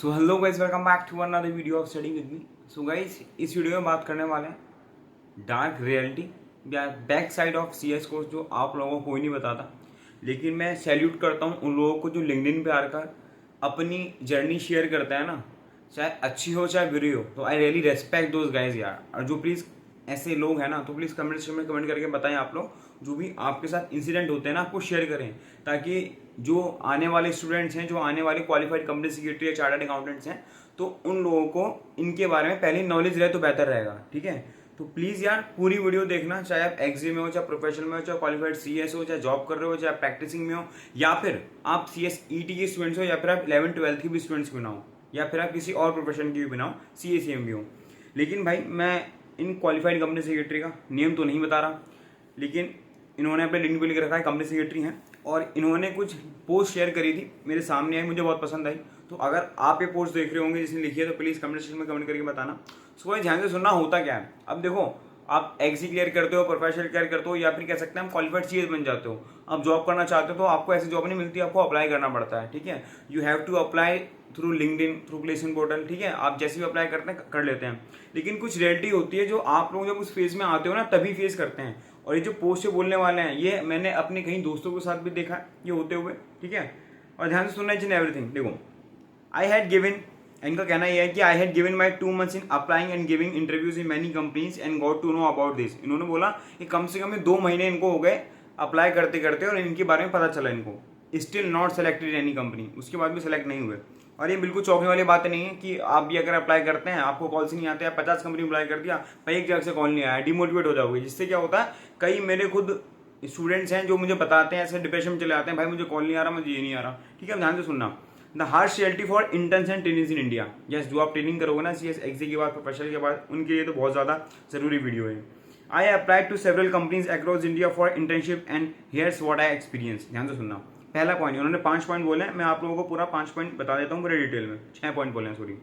So hello guys, welcome back to another video of study with me. So guys, इस वीडियो में बात करने वाले हैं डार्क रियलिटी या back side of CS course, जो आप लोगों को कोई नहीं बताता। लेकिन मैं सैल्यूट करता हूँ उन लोगों को जो लिंक्डइन पे आकर अपनी जर्नी शेयर करता है ना, चाहे अच्छी हो चाहे बुरी हो। तो I really respect those guys यार। और जो प्लीज़ ऐसे लोग हैं ना, तो प्लीज़ कमेंट सेक्शन में कमेंट करके बताएं आप लोग जो भी आपके साथ इंसिडेंट होते हैं ना, आपको शेयर करें, ताकि जो आने वाले स्टूडेंट्स हैं, जो आने वाले क्वालिफाइड कंपनी सेक्रेटरी या चार्टर्ड अकाउंटेंट्स हैं, तो उन लोगों को इनके बारे में पहले नॉलेज रहे तो बेहतर रहेगा। ठीक है, तो प्लीज़ यार पूरी वीडियो देखना, चाहे आप एग्जी में हो, चाहे प्रोफेशनल में हो, चाहे क्वालिफाइड सीएस हो, चाहे जॉब कर रहे हो, चाहे प्रैक्टिसिंग में हो, या फिर आप सीएस ईटी के स्टूडेंट्स हो, या फिर आप 11th-12th की भी स्टूडेंट्स क्यों ना हो, या फिर आप किसी और प्रोफेशन की भी बनाओ, CACM भी हो। लेकिन भाई मैं इन क्वालिफाइड कंपनी सेक्रेटरी का नेम तो नहीं बता रहा, लेकिन इन्होंने अपने लिंक पे लिख रखा है कंपनी सेक्रेटरी हैं, और इन्होंने कुछ पोस्ट शेयर करी थी, मेरे सामने आई, मुझे बहुत पसंद आई। तो अगर आप ये पोस्ट देख रहे होंगे जिसने लिखी है, तो प्लीज़ कमेंट सेक्शन में कमेंट करके बताना। सो भाई ध्यान से सुनना, होता क्या है। अब देखो, आप एग्जी क्लियर करते हो, प्रोफेशनल क्लियर करते हो, या फिर कह सकते हैं हम क्वालिफाइड सीएस बन जाते हो, आप जॉब करना चाहते हो, तो आपको ऐसी जॉब नहीं मिलती, आपको अप्लाई करना पड़ता है। ठीक है, you have to apply through LinkedIn, through placement portal. ठीक है, आप जैसे भी अप्लाई करते हैं कर लेते हैं, लेकिन कुछ रियलिटी होती है जो आप लोग जब उस फेज में आते हो ना, तभी फेस करते हैं। और ये जो पोस्ट से बोलने वाले हैं, ये मैंने अपने कहीं दोस्तों के साथ भी देखा है ये होते हुए। ठीक है, और ध्यान से सुनना इच एंड एवरीथिंग। देखो, आई हैड गिवन, इनका कहना यह है कि I had given my 2 months in applying and giving interviews in many companies and got to know about this. इन्होंने बोला कि कम से कम 2 महीने इनको हो गए अप्लाई करते करते, और इनके बारे में पता चला इनको। Still not selected in any company, उसके बाद भी सेलेक्ट नहीं हुए। और ये बिल्कुल चौंकने वाली बात नहीं है कि आप भी अगर अप्लाई करते हैं, आपको कॉल से नहीं आते, आप 50 कंपनी अप्लाई कर दिया, भाई एक जगह से कॉल नहीं आया, डिमोटिवेट हो जाओगे। जिससे क्या होता है, कई मेरे खुद स्टूडेंट्स हैं जो मुझे बताते हैं, ऐसे डिप्रेशन में चले आते हैं, भाई मुझे कॉल नहीं आ रहा, मुझे ये नहीं आ रहा। ठीक है, ध्यान से सुनना। The harsh reality for interns and trainings in India. Yes, जो आप ट्रेनिंग करोगे ना सीएस एग्जी के बाद, प्रोफेशनल के बाद, उनके लिए तो बहुत ज़्यादा जरूरी वीडियो है। I applied to several companies across India for internship and here's what I experience. ध्यान से सुनना। पहला पॉइंट, उन्होंने 5 पॉइंट बोले, मैं आप लोगों को पूरा 5 पॉइंट बता देता हूँ पूरे डिटेल में। 6 पॉइंट बोले हैं, sorry.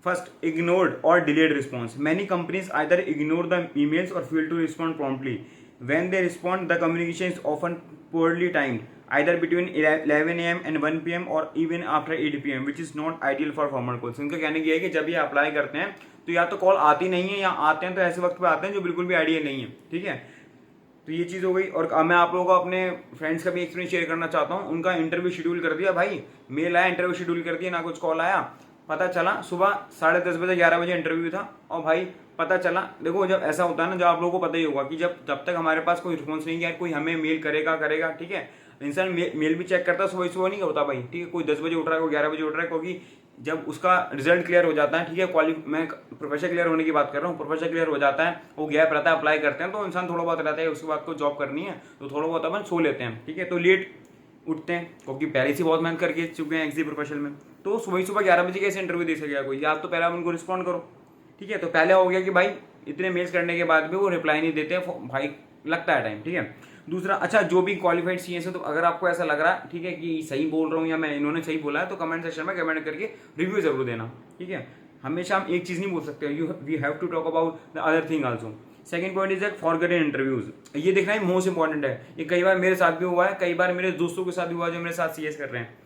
First, ignored or delayed response. Many companies either ignore the emails or fail to respond promptly. When they respond, the communication is often poorly timed, either between 11 a.m. and 1 p.m. or even after 8 p.m., which is not ideal for formal calls. इनका कहने की है कि जब ये apply करते हैं तो या तो कॉल आती नहीं है, या आते हैं तो ऐसे वक्त पे आते हैं जो बिल्कुल भी आइडिया नहीं है। ठीक है, तो ये चीज़ हो गई। और मैं आप लोगों को अपने फ्रेंड्स का भी एक्सपीरियंस शेयर करना चाहता हूँ। उनका इंटरव्यू शेड्यूल कर दिया, भाई मेल आया, इंटरव्यू शेड्यूल कर दिया, ना कुछ कॉल आया। पता चला सुबह 10:30 बजे 11 बजे इंटरव्यू था, और भाई पता चला, देखो जब ऐसा होता है ना, जब आप लोगों को पता ही होगा कि जब तक हमारे पास कोई रिस्पॉन्स नहीं किया, कोई हमें मेल करेगा। ठीक है, इंसान मेल भी चेक करता है, सुबह नहीं होता भाई। ठीक है, कोई 10 बजे उठ रहा है, कोई 11 बजे उठ रहा है, क्योंकि जब उसका रिजल्ट क्लियर हो जाता है, ठीक है, मैं प्रोफेशर क्लियर होने की बात कर रहा हूँ, प्रोफेशर क्लियर हो जाता है, वो गैप रहता है, अप्लाई करते हैं, तो इंसान थोड़ा बहुत रहता है, उसके बाद को जॉब करनी है, तो थोड़ा बहुत अपन सो लेते हैं। ठीक है, तो लेट उठते हैं क्योंकि पहले से बहुत मेहनत करके चुके हैं एग्जी प्रोफेशनल में, तो सुबह 11 बजे कैसे इंटरव्यू दे सकेगा कोई, या तो पहले आप उनको रिस्पॉन्ड करो। ठीक है, तो पहले हो गया कि भाई इतने मेल्स करने के बाद भी वो रिप्लाई नहीं देते, भाई लगता है टाइम। ठीक है, दूसरा, अच्छा जो भी क्वालिफाइड सीएस है, तो अगर आपको ऐसा लग रहा है, ठीक है, कि सही बोल रहा हूँ या मैं इन्होंने सही बोला है, तो कमेंट सेक्शन में कमेंट करके रिव्यू जरूर देना। ठीक है, हमेशा हम एक चीज़ नहीं बोल सकते, we have to talk about the other thing also. Second point is forgetted interviews. ये देखना ही मोस्ट इंपॉर्टेंट है। ये कई बार मेरे साथ भी हुआ है, कई बार मेरे दोस्तों के साथ भी हुआ है जो मेरे साथ सीएस कर रहे हैं।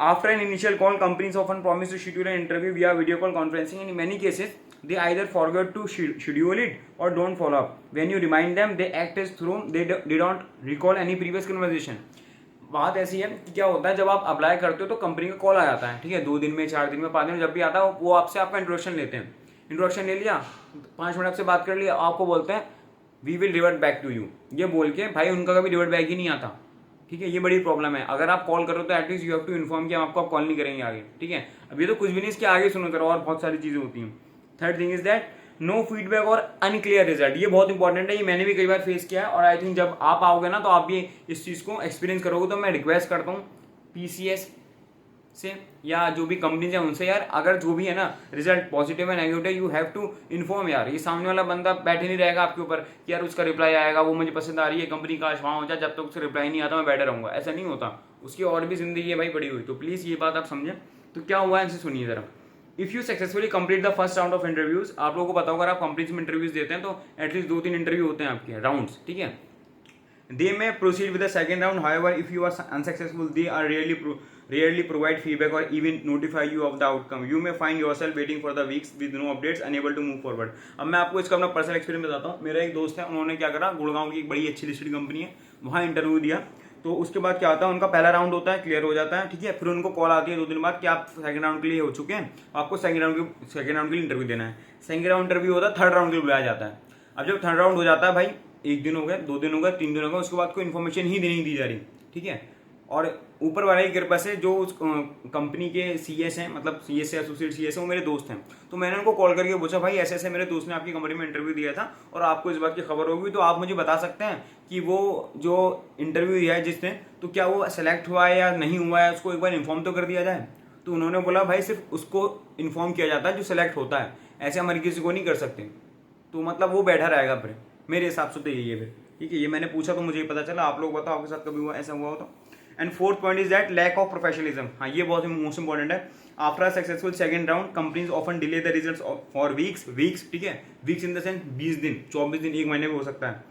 After an initial call, companies often promise to schedule an interview via video call conferencing. In many cases, they either forget to schedule it or don't follow up. When you remind them, they act as though they don't recall any previous conversation. बात ऐसी है कि क्या होता है, जब आप apply करते हो तो कंपनी का कॉल आ जाता है। ठीक है, 2 दिन में, 4 दिन में, 5 दिन में, जब भी आता है वो आपसे आपका इंट्रोडक्शन लेते हैं। इंट्रोडक्शन ले लिया, 5 मिनट आपसे बात कर लिया, आपको बोलते हैं we will revert back to you. ये बोल के भाई उनका कभी रिवर्ट बैक ही नहीं आता। ठीक है, ये बड़ी प्रॉब्लम है। अगर आप कॉल करो तो at least you have to inform कि हम आपको कॉल नहीं करेंगे आगे। ठीक है, अब ये तो कुछ भी नहीं, इसके आगे सुनो करो, और बहुत सारी चीज़ें होती हैं। Third thing is that no feedback और अनक्लियर रिजल्ट। ये बहुत इंपॉर्टेंट है, ये मैंने भी कई बार फेस किया है, और आई थिंक जब आप आओगे ना तो आप भी इस चीज़ को एक्सपीरियंस करोगे। तो मैं रिक्वेस्ट करता हूँ PCS से या जो भी कंपनीज है उनसे, यार अगर जो भी है ना रिजल्ट पॉजिटिव है negative, you have to inform. यार ये सामने वाला बंदा बैठे नहीं रहेगा आपके ऊपर कि यार उसका रिप्लाई आएगा, वो मुझे पसंद आ रही है कंपनी, का वहाँ हो जाए, जब तक उसका रिप्लाई नहीं आता मैं बैठे रहूँगा। ऐसा नहीं होता, उसकी और भी जिंदगी है भाई पड़ी हुई। तो प्लीज़ ये बात आप समझें। तो क्या हुआ है इनसे सुनिए जरा। If you successfully complete the first round of interviews, आप लोगों को पता होगा, आप कंपनीज में इंटरव्यूज देते हैं तो एटलीस्ट 2-3 इंटरव्यू होते हैं आपके राउंड्स। ठीक है, they may proceed with the second round. However, if you are unsuccessful, they are rarely provide feedback or even notify you of the outcome. You may find yourself waiting for the weeks with no updates, unable to move forward. अब मैं आपको इसका अपना personal experience बताता हूँ. मेरा एक दोस्त है, उन्होंने क्या करा, गुड़गांव की एक बड़ी अच्छी लिस्टेड कंपनी है, वहाँ इंटरव्यू दिया. तो उसके बाद क्या होता है, उनका पहला राउंड होता है, क्लियर हो जाता है, ठीक है. फिर उनको कॉल आती है 2 दिन बाद कि आप सेकंड राउंड के लिए हो चुके हैं, आपको सेकंड राउंड के लिए इंटरव्यू देना है. सेकंड राउंड इंटरव्यू होता है, थर्ड राउंड के लिए बुलाया जाता है. अब जब थर्ड राउंड हो जाता है भाई, 1 दिन हो गए, 2 दिन हो गए, 3 दिन हो गए, उसके बाद कोई इन्फॉर्मेशन ही नहीं दी जा रही, ठीक है. और ऊपर वाले की कृपा से जो उस कंपनी के सीएस हैं, मतलब सीएस से एसोसिएट सीएस हैं, वो मेरे दोस्त हैं. तो मैंने उनको कॉल करके पूछा, भाई ऐसे ऐसे मेरे दोस्त ने आपकी कंपनी में इंटरव्यू दिया था और आपको इस बात की खबर होगी, तो आप मुझे बता सकते हैं कि वो जो इंटरव्यू दिया है जिसने, तो क्या वो सेलेक्ट हुआ है या नहीं हुआ है, उसको एक बार इन्फॉर्म तो कर दिया जाए. तो उन्होंने बोला, भाई सिर्फ उसको इन्फॉर्म किया जाता है जो सेलेक्ट होता है, ऐसे हमारे किसी को नहीं कर सकते. तो मतलब वो बैठा रहेगा फिर, मेरे हिसाब से तो यही है फिर, ठीक है. ये मैंने पूछा तो मुझे ही पता चला. आप लोग बताओ आपके साथ कभी हुआ, ऐसा हुआ हो तो. And fourth point is that lack of professionalism. हाँ, ये बहुत मोस्ट इंपॉर्टेंट है. After successful second round companies often delay the results for weeks, ठीक है. वीक्स इन द सेंस 20 दिन, 24 दिन, 1 महीने में हो सकता है.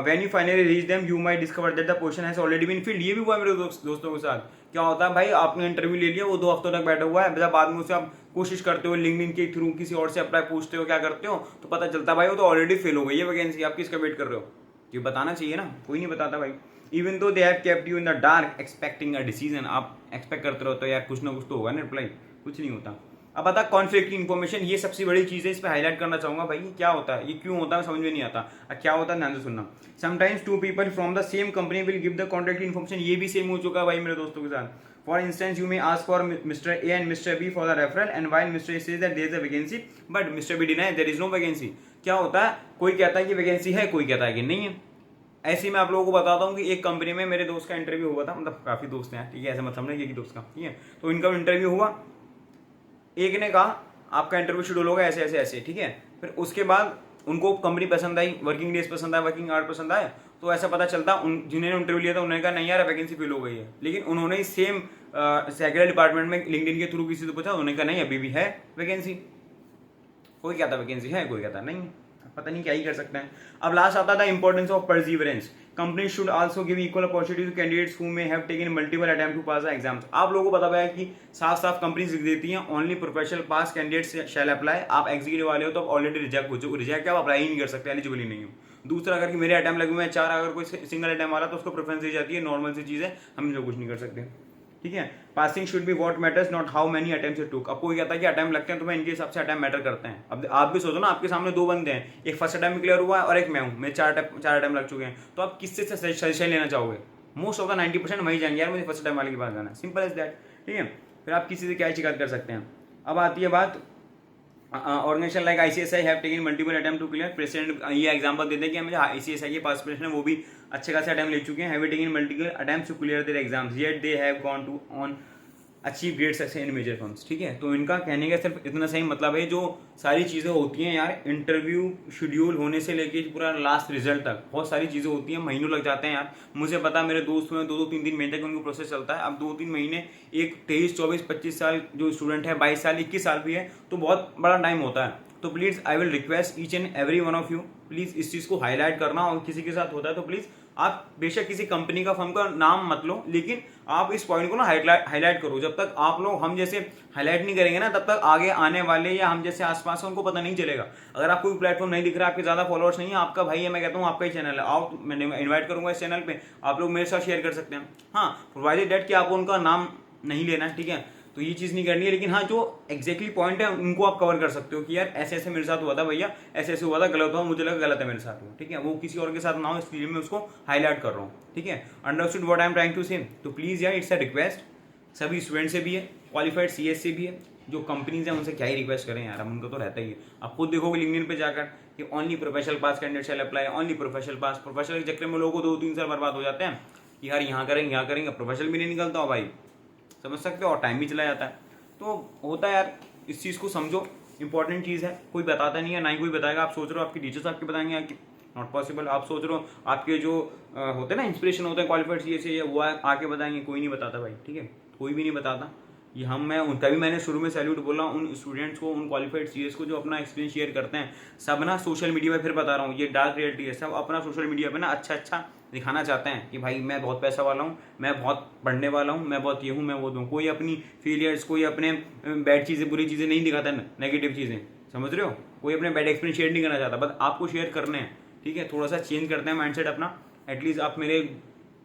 When you finally reach them you might discover that the position has already been filled. ये भी हुआ मेरे दोस्तों के साथ. क्या होता है भाई, आपने इंटरव्यू ले लिया, वो 2 हफ्तों तक बैठा हुआ है, जब बाद में उसे आप कोशिश करते हो लिंक्डइन के थ्रू किसी और से अप्लाई पूछते हो, क्या करते हो, तो पता चलता है भाई वो तो ऑलरेडी फेल हो गई है वैकेंसी, आप किसका वेट कर रहे हो. ये बताना चाहिए ना, कोई नहीं बताता भाई. Even though they have kept you in the dark expecting a decision. आप एक्सपेक्ट करते रहो तो यार कुछ ना कुछ तो होगा ना रिप्लाई, कुछ नहीं होता. अब बता कॉन्फ्लिक्ट की इन्फॉर्मेशन, ये सबसे बड़ी चीज़ है, इस पर हाईलाइट करना चाहूंगा भाई. ये क्या होता है, ये क्यों होता है, समझ में नहीं आता. क्या होता है, ध्यान से सुनना. Sometimes 2 people from the same company will give the contact information. ये भी सेम हो चुका है भाई मेरे दोस्तों के साथ. For instance you may ask for mister A and mister B for the referral and while mister A says that there is a vacancy but mister B denies there is no vacancy. क्या होता है, कोई कहता है कि vacancy है, कोई कहता है कि नहीं है. ऐसे ही मैं आप लोगों को बताता हूँ कि एक कंपनी में मेरे दोस्त का इंटरव्यू हुआ था, मतलब काफ़ी दोस्त हैं, ठीक है, ऐसा मत समझना कि दोस्त का, ठीक है. तो इनका इंटरव्यू हुआ, एक ने कहा आपका इंटरव्यू शेड्यूल होगा ऐसे ऐसे ऐसे, ठीक है. फिर उसके बाद उनको कंपनी पसंद आई, वर्किंग डेज पसंद आए, वर्किंग आवर्स पसंद आए, तो ऐसा पता चलता जिन्होंने इंटरव्यू लिया था उन्होंने कहा नहीं यार वैकेंसी फिल हो गई है. लेकिन उन्होंने सेम सेक्रेटरी डिपार्टमेंट में लिंक्डइन के थ्रू किसी से पूछा, उन्होंने कहा नहीं अभी भी है वैकेंसी. कोई कहता वैकेंसी है, कोई कहता नहीं, पता नहीं क्या ही कर सकते हैं. अब लास्ट आता था importance of perseverance. Company should also give equal opportunity to candidates who may have taken multiple attempt to pass the exams. आप लोगों को पता है कि साफ साफ कंपनीज लिख देती हैं ओनली प्रोफेशनल पास कैंडिडेट्स शैल अप्लाई. आप एग्जीक्यूटिव वाले हो तो ऑलरेडी रिजेक्ट हो चुके, रिजेक्ट आप अप्लाई ही नहीं कर सकते, एलिजिबल ही नहीं हो. दूसरा, अगर कि मेरे अटेम्प्ट लगे हुए हैं 4, अगर कोई सिंगल अटेम्प्ट वाला तो उसको प्रेफरेंस दी जाती है. नॉर्मल सी चीज़ है, हम जो कुछ नहीं कर सकते, ठीक है. Passing should be what matters not how many attempts you took. अब कोई कहता है कि अटेम्प्ट लगते हैं तो मैं इनके हिसाब से अटेम्प्ट मैटर करते हैं. अब आप भी सोचो ना, आपके सामने 2 बंदे हैं, एक फर्स्ट अटेम्प्ट क्लियर हुआ है और एक मैं हूँ, मेरे 4 अटेम्प्ट लग चुके हैं. तो आप किससे सजेशन लेना चाहोगे? मोस्ट ऑफ द 90% वही जाएंगे यार, मुझे फर्स्ट अटेम्प्ट वाले के पास जाना है, सिंपल एज दैट, ठीक है. फिर आप किसी से क्या शिकायत कर सकते हैं. अब आती है बात organization like ICSI have taken multiple attempt to clear. President ये एग्जांपल देते हैं कि हमें आईसीएसआई के पास प्रेसिडेंट है, वो भी अच्छे खासे अटेम्प्ट ले चुके हैं. Have taken multiple attempts to clear their exams yet they have gone to on achieve great success in major firms, ठीक है. तो इनका कहने का सिर्फ इतना सही मतलब है, जो सारी चीज़ें होती हैं यार, इंटरव्यू शेड्यूल होने से लेके पूरा लास्ट रिजल्ट तक बहुत सारी चीज़ें होती हैं, महीनों लग जाते हैं यार. मुझे पता, मेरे दोस्त हुए 2-2, 3-3 महीने तक उनको प्रोसेस चलता है. अब 2-3 महीने, एक 23, 24, 25 साल जो स्टूडेंट है, 22 साल, 21 साल भी है, तो बहुत बड़ा टाइम होता है. तो please I will request each and every one of you, please इस चीज़ को हाईलाइट करना. और किसी के साथ होता है तो प्लीज़ आप बेशक किसी कंपनी का फर्म का नाम मत लो, लेकिन आप इस पॉइंट को ना हाईलाइट करो. जब तक आप लोग हम जैसे हाईलाइट नहीं करेंगे ना, तब तक आगे आने वाले या हम जैसे आसपास उनको पता नहीं चलेगा. अगर आपको कोई प्लेटफॉर्म नहीं दिख रहा, आपके ज़्यादा फॉलोअर्स नहीं है, आपका भाई है, मैं कहता हूँ आपका ही चैनल है, आओ मैं इन्वाइट करूँगा इस चैनल पे, आप लोग मेरे साथ शेयर कर सकते हैं. हाँ, प्रोवाइडेड डेट कि आपको उनका नाम नहीं लेना है, ठीक है. तो ये चीज़ नहीं करनी है, लेकिन हाँ जो एग्जैक्टली पॉइंट है उनको आप कवर कर सकते हो कि यार ऐसे ऐसे मेरे साथ हुआ था भैया, ऐसे ऐसे हुआ था, गलत हुआ, मुझे लगा गलत है मेरे साथ हुआ, ठीक है. वो किसी और के साथ ना हो, इसलिए मैं उसको हाईलाइट कर रहा हूँ, ठीक है. Understood what I am trying to say. तो प्लीज़ यार इट्स अ रिक्वेस्ट, सभी स्टूडेंट से भी है, क्वालिफाइड सीएस से भी है, जो कंपनीज हैं उनसे क्या ही रिक्वेस्ट करें यार, हम उनका तो रहता ही है. आप खुद देखोगे लिंक्डइन पे जाकर कि only professional pass candidate shall apply, only professional pass. Professional के चक्कर में लोगों को 2-3 साल बर्बाद हो जाते हैं कि यार यहाँ करेंगे, प्रोफेशनल भी नहीं निकलता हो भाई, समझ सकते हो, और टाइम भी चला जाता है. तो होता है यार, इस चीज़ को समझो, इंपॉर्टेंट चीज़ है. कोई बताता नहीं है, ना ही कोई बताएगा. आप सोच रहे हो आपके टीचर्स आपके बताएंगे, कि नॉट पॉसिबल. आप सोच रहे हो आपके जो होते हैं ना इंस्पिरेशन होते हैं क्वालिफाइड सी से, वो आके बताएंगे, कोई नहीं बताता भाई, ठीक है, कोई भी नहीं बताता. ये मैं उनका भी मैंने शुरू में सैल्यूट बोला उन स्टूडेंट्स को, उन क्वालिफाइड सीएस को जो अपना एक्सपीरियंस शेयर करते हैं. सब ना सोशल मीडिया पे, फिर बता रहा हूँ, ये डार्क रियलिटी है, सब अपना सोशल मीडिया पे ना अच्छा दिखाना चाहते हैं कि भाई मैं बहुत पैसा वाला हूँ, मैं बहुत पढ़ने वाला हूँ, मैं बहुत ये हूँ, मैं वो हूँ। कोई अपनी फेलियर्स, कोई अपने बैड चीज़ें, बुरी चीज़ें नहीं दिखाता, नेगेटिव चीज़ें, समझ रहे हो। कोई अपने बैड एक्सपीरियंस शेयर नहीं करना चाहता, बस आपको शेयर करने हैं, ठीक है। थोड़ा सा चेंज करते हैं माइंडसेट अपना। एटलीस्ट आप मेरे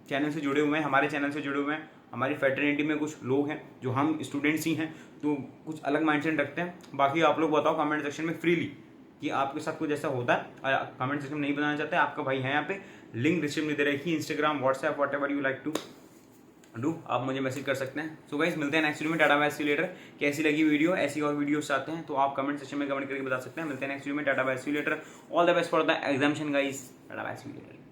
चैनल से जुड़े हुए हैं, हमारे चैनल से जुड़े हुए हैं, हमारी फेटर्निटी में कुछ लोग हैं जो हम स्टूडेंट्स ही हैं, तो कुछ अलग माइंडसेट रखते हैं। बाकी आप लोग बताओ कमेंट सेक्शन में फ्रीली कि आपके साथ कुछ ऐसा होता है, और कमेंट सेक्शन में नहीं बताना चाहते, आपका भाई है यहाँ पे, लिंक डिस्क्रिप्शन में दे रखी, Instagram, WhatsApp, whatever you like to do, आप मुझे मैसेज कर सकते हैं। सो गाइस, मिलते हैं नेक्स्ट वीडियो में। Tata bye see you later. कैसी लगी वीडियो, ऐसी और वीडियोस चाहते हैं तो आप कमेंट सेक्शन में कमेंट करके बता सकते हैं। मिलते हैं नेक्स्ट वीडियो में। Tata bye see you later. All the best for the examination guys. Tata bye see you letter.